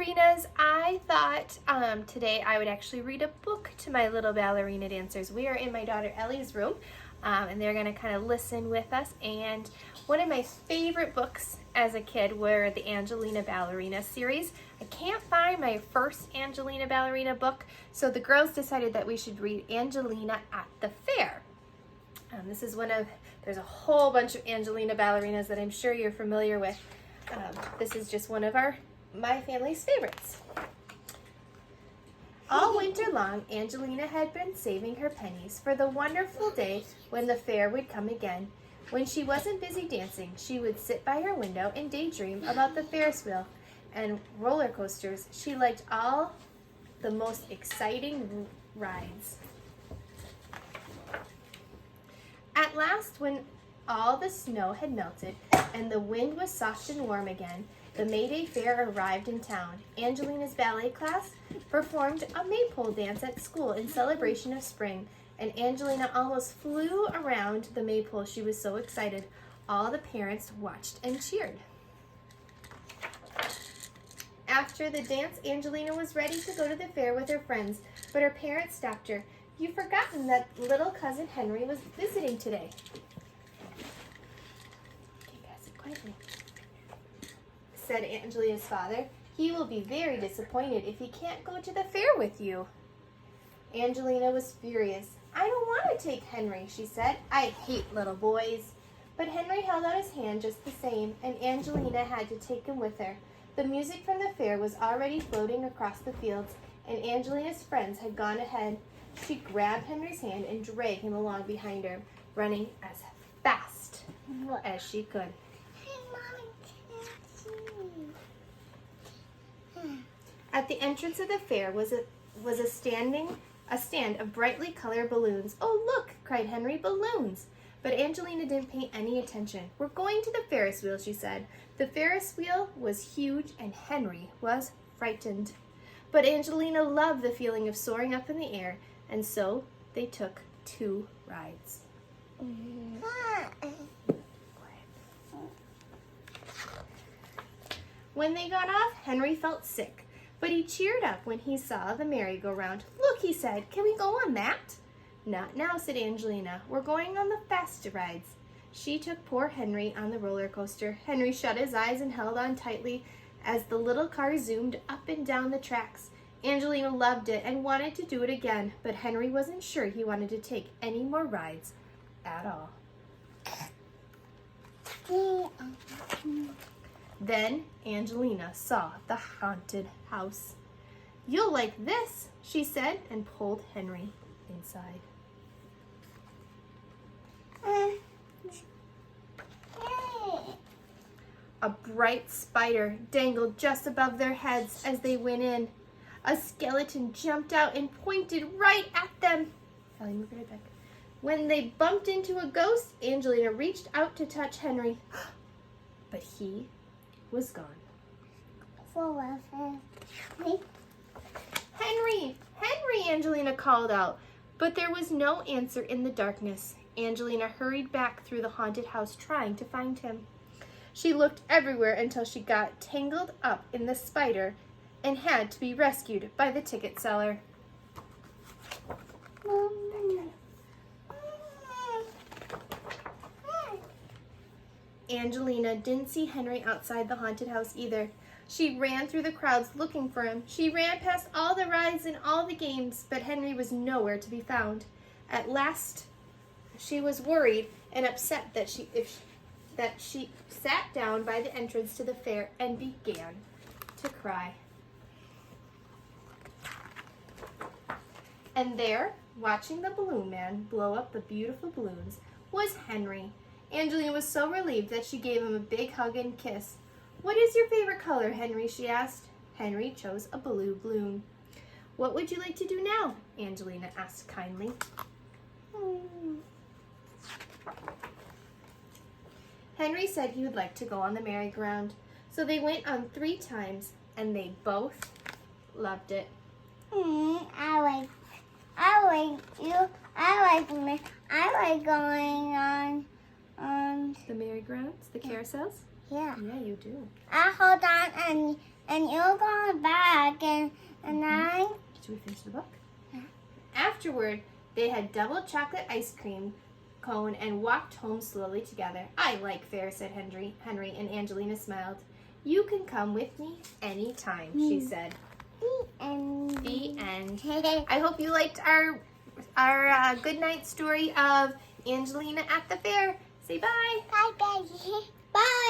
ballerinas. I thought today I would actually read a book to my little ballerina dancers. We are in my daughter Ellie's room and they're going to kind of listen with us. And one of my favorite books as a kid were the Angelina Ballerina series. I can't find my first Angelina Ballerina book, so the girls decided that we should read Angelina at the Fair. This is there's a whole bunch of Angelina ballerinas that I'm sure you're familiar with. This is just one of my family's favorites. All winter long, Angelina had been saving her pennies for the wonderful day when the fair would come again. When she wasn't busy dancing, she would sit by her window and daydream about the Ferris wheel and roller coasters. She liked all the most exciting rides. At last, when all the snow had melted and the wind was soft and warm again, the May Day Fair arrived in town. Angelina's ballet class performed a maypole dance at school in celebration of spring, and Angelina almost flew around the maypole. She was so excited. All the parents watched and cheered. After the dance, Angelina was ready to go to the fair with her friends, but her parents stopped her. "You've forgotten that little cousin Henry was visiting today." Okay, guys, quietly, said Angelina's father. "He will be very disappointed if he can't go to the fair with you." Angelina was furious. "I don't want to take Henry," she said. "I hate little boys." But Henry held out his hand just the same, and Angelina had to take him with her. The music from the fair was already floating across the fields, and Angelina's friends had gone ahead. She grabbed Henry's hand and dragged him along behind her, running as fast as she could. At the entrance of the fair was a stand of brightly colored balloons. "Oh, look!" cried Henry. "Balloons!" But Angelina didn't pay any attention. "We're going to the Ferris wheel," she said. The Ferris wheel was huge and Henry was frightened. But Angelina loved the feeling of soaring up in the air, and so they took 2 rides. When they got off, Henry felt sick, but he cheered up when he saw the merry-go-round. "Look," he said, "can we go on that?" "Not now," said Angelina. "We're going on the faster rides." She took poor Henry on the roller coaster. Henry shut his eyes and held on tightly as the little car zoomed up and down the tracks. Angelina loved it and wanted to do it again, but Henry wasn't sure he wanted to take any more rides at all. Then Angelina saw the haunted house. "You'll like this," she said, and pulled Henry inside. A bright spider dangled just above their heads as they went in. A skeleton jumped out and pointed right at them. Ellie, move right back. When they bumped into a ghost, Angelina reached out to touch Henry, but he was gone. "Henry! Henry!" Angelina called out, but there was no answer in the darkness. Angelina hurried back through the haunted house trying to find him. She looked everywhere until she got tangled up in the spider and had to be rescued by the ticket seller. Angelina didn't see Henry outside the haunted house either. She ran through the crowds looking for him. She ran past all the rides and all the games, but Henry was nowhere to be found. At last, she was worried and upset that she sat down by the entrance to the fair and began to cry. And there, watching the balloon man blow up the beautiful balloons, was Henry. Angelina was so relieved that she gave him a big hug and kiss. "What is your favorite color, Henry?" she asked. Henry chose a blue balloon. "What would you like to do now?" Angelina asked kindly. Henry said he would like to go on the merry-go-round. So they went on 3 times, and they both loved it. I like going on The merry-go-rounds, the carousels? yeah. Yeah, you do. I hold on and and you're going back, and I. Should we finish the book? Afterward, they had double chocolate ice cream cone and walked home slowly together. I like fairs, said Henry, and Angelina smiled. You can come with me anytime, she said. The end. The end. I hope you liked our good night story of Angelina at the fair. Say bye. Bye, baby. Bye.